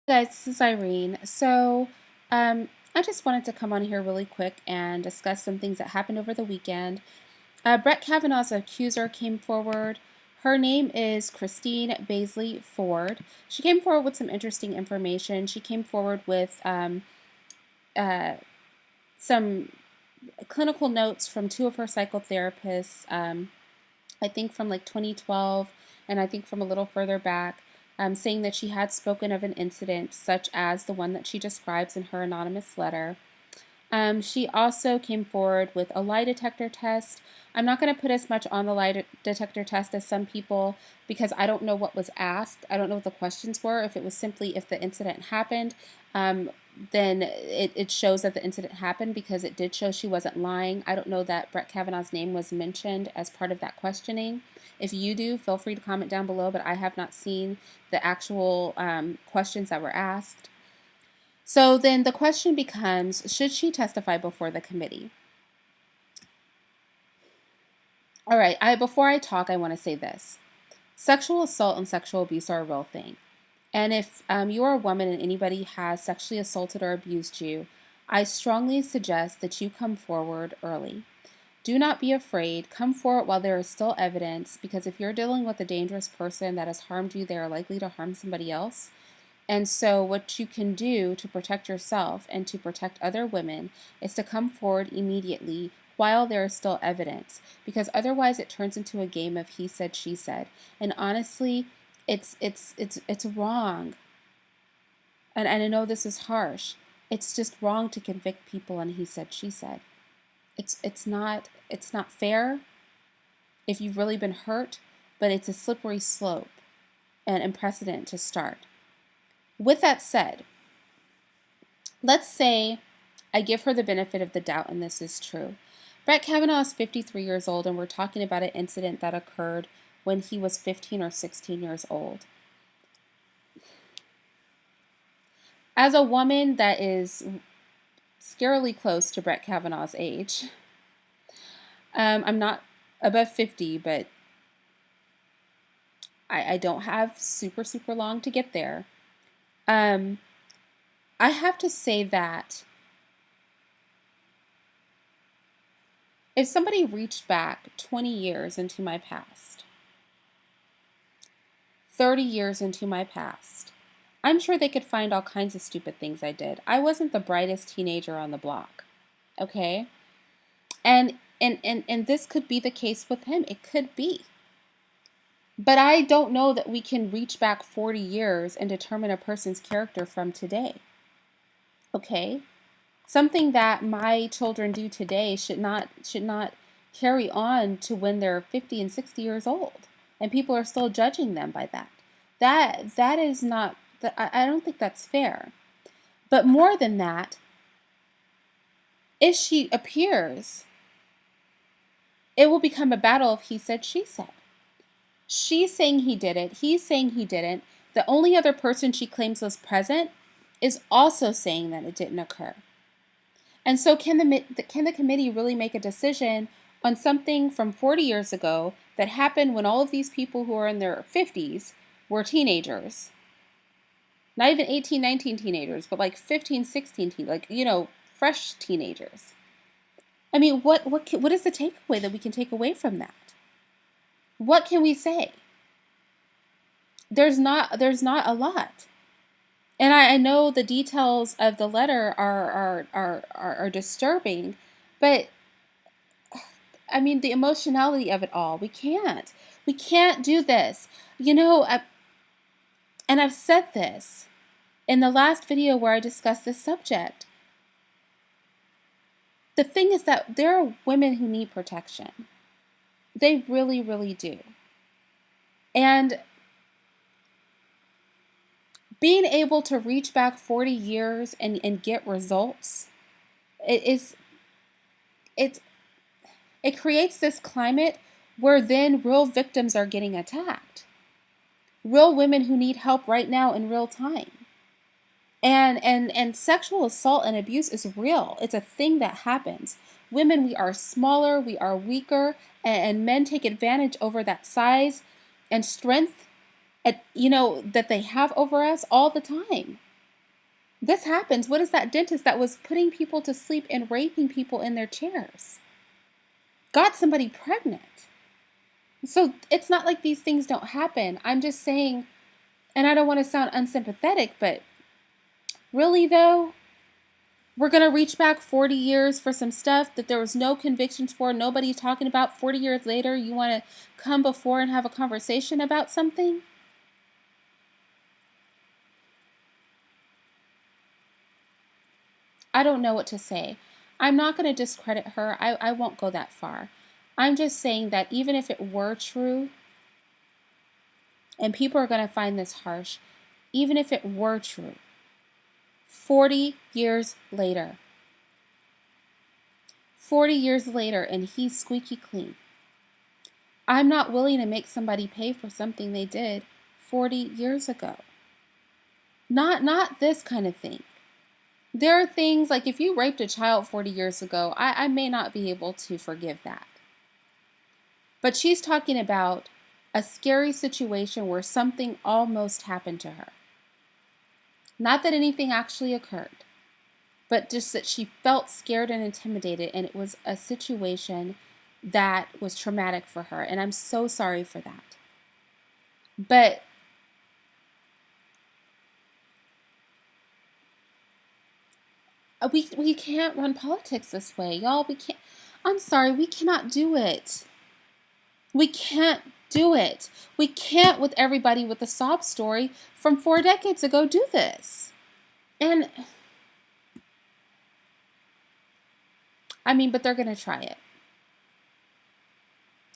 Guys, this is Irene. I just wanted to come on here really quick and discuss some things that happened over the weekend. Brett Kavanaugh's accuser came forward. Her name is Christine Blasey Ford. She came forward with some interesting information. She came forward with uh, some clinical notes from two of her psychotherapists, I think from like 2012 and I think from a little further back, saying that she had spoken of an incident such as the one that she describes in her anonymous letter. She also came forward with a lie detector test. I'm not going to put as much on the lie detector test as some people because I don't know what was asked. I don't know what the questions were. If it was simply if the incident happened, then it shows that the incident happened because it did show she wasn't lying. I don't know that Brett Kavanaugh's name was mentioned as part of that questioning. If you do, feel free to comment down below, but I have not seen the actual questions that were asked. So then the question becomes, should she testify before the committee? All right, before I talk, I want to say this. Sexual assault and sexual abuse are a real thing. And if you are a woman and anybody has sexually assaulted or abused you, I strongly suggest that you come forward early. Do not be afraid. Come forward while there is still evidence, because if you're dealing with a dangerous person that has harmed you, they are likely to harm somebody else. And so what you can do to protect yourself and to protect other women is to come forward immediately while there is still evidence, because otherwise it turns into a game of he said, she said. And honestly, it's wrong. And I know this is harsh. It's just wrong to convict people on he said, she said. It's not fair if you've really been hurt, but it's a slippery slope and precedent to start. With that said, let's say I give her the benefit of the doubt and this is true. Brett Kavanaugh is 53 years old, and we're talking about an incident that occurred when he was 15 or 16 years old. As a woman that is scarily close to Brett Kavanaugh's age, I'm not above 50, but I don't have super long to get there. I have to say that if somebody reached back 20 years into my past, 30 years into my past, I'm sure they could find all kinds of stupid things I did. I wasn't the brightest teenager on the block, okay? And this could be the case with him. It could be. But I don't know that we can reach back 40 years and determine a person's character from today, okay? Something that my children do today should not carry on to when they're 50 and 60 years old, and people are still judging them by that. That is not. I don't think that's fair. But more than that, if she appears, it will become a battle of he said, she said. She's saying he did it. He's saying he didn't. The only other person she claims was present is also saying that it didn't occur. And so can the committee really make a decision on something from 40 years ago that happened when all of these people who are in their 50s were teenagers? Not even 18, 19 teenagers, but like 15, 16, like, fresh teenagers. I mean, what is the takeaway that we can take away from that? What can we say? There's not a lot. And I know the details of the letter are disturbing, but I mean, the emotionality of it all, we can't do this. And I've said this in the last video where I discussed this subject. The thing is that there are women who need protection. They really, really do. And being able to reach back 40 years and get results, it creates this climate where then real victims are getting attacked. Real women who need help right now in real time. And sexual assault and abuse is real. It's a thing that happens. Women, we are smaller, we are weaker, and men take advantage over that size and strength that they have over us all the time. This happens. What is that dentist that was putting people to sleep and raping people in their chairs? Got somebody pregnant. So it's not like these things don't happen. I'm just saying, and I don't want to sound unsympathetic, but really though, we're going to reach back 40 years for some stuff that there was no convictions for, nobody's talking about. 40 years later, you want to come before and have a conversation about something? I don't know what to say. I'm not going to discredit her. I won't go that far. I'm just saying that even if it were true, and people are going to find this harsh, even if it were true, 40 years later, 40 years later, and he's squeaky clean. I'm not willing to make somebody pay for something they did 40 years ago. Not this kind of thing. There are things like if you raped a child 40 years ago, I may not be able to forgive that. But she's talking about a scary situation where something almost happened to her. Not that anything actually occurred, but just that she felt scared and intimidated, and it was a situation that was traumatic for her, and I'm so sorry for that. But we can't run politics this way, y'all. We can't. I'm sorry, we cannot do it. We can't do it. We can't, with everybody with a sob story from 4 decades ago, do this. And I mean, but they're going to try it.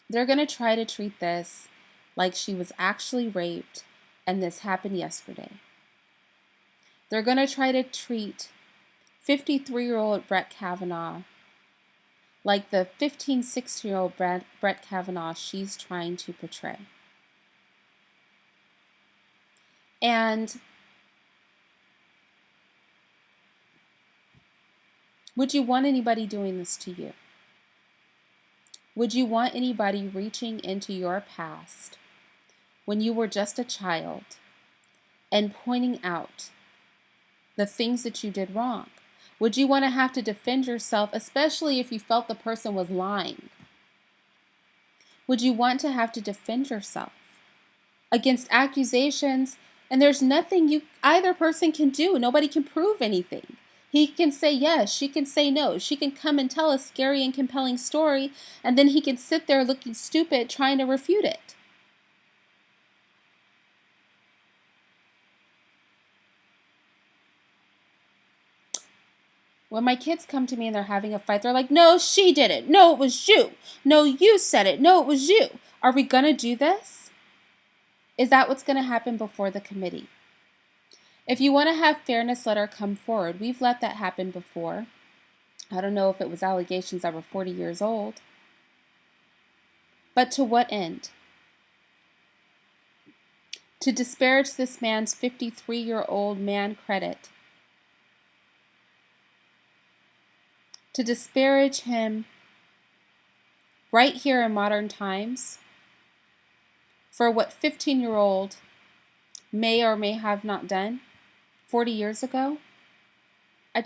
They're going to try to treat this like she was actually raped and this happened yesterday. They're going to try to treat 53-year-old Brett Kavanaugh like the 15, 16-year-old Brett Kavanaugh she's trying to portray. And would you want anybody doing this to you? Would you want anybody reaching into your past when you were just a child and pointing out the things that you did wrong? Would you want to have to defend yourself, especially if you felt the person was lying? Would you want to have to defend yourself against accusations? And there's nothing either person can do. Nobody can prove anything. He can say yes, she can say no. She can come and tell a scary and compelling story, and then he can sit there looking stupid trying to refute it. When my kids come to me and they're having a fight, they're like, no, she did it. No, it was you. No, you said it. No, it was you. Are we going to do this? Is that what's going to happen before the committee? If you want to have fairness, let her come forward. We've let that happen before. I don't know if it was allegations that were 40 years old. But to what end? To disparage this man's 53-year-old man credit. To disparage him right here in modern times for what 15-year-old may or may have not done 40 years ago. I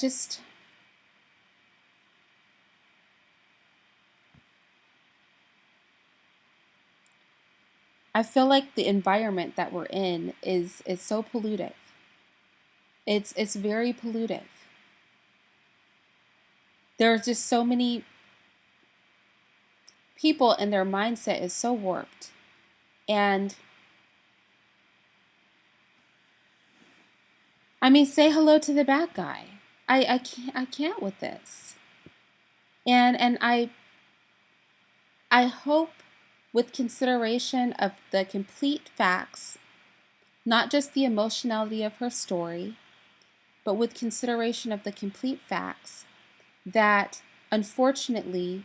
feel like the environment that we're in is so polluted. It's very polluted. There's just so many people and their mindset is so warped. And I mean, say hello to the bad guy. I can't with this. And I hope, with consideration of the complete facts, not just the emotionality of her story, but with consideration of the complete facts, that unfortunately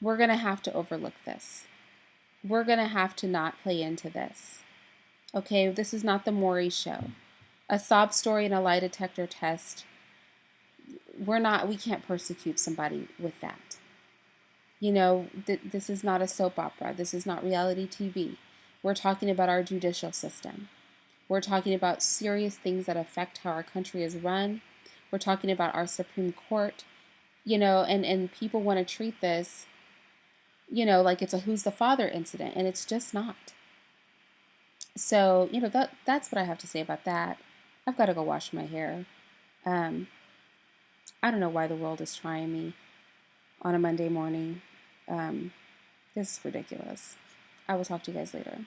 we're going to have to overlook this. We're going to have to not play into this. Okay, this is not the Maury show. A sob story and a lie detector test. We can't persecute somebody with that. You know, this is not a soap opera. This is not reality TV. We're talking about our judicial system. We're talking about serious things that affect how our country is run. We're talking about our Supreme Court, and people want to treat this, like it's a who's the father incident, and it's just not. So, that's what I have to say about that. I've got to go wash my hair. Um, I don't know why the world is trying me on a Monday morning. This is ridiculous. I will talk to you guys later.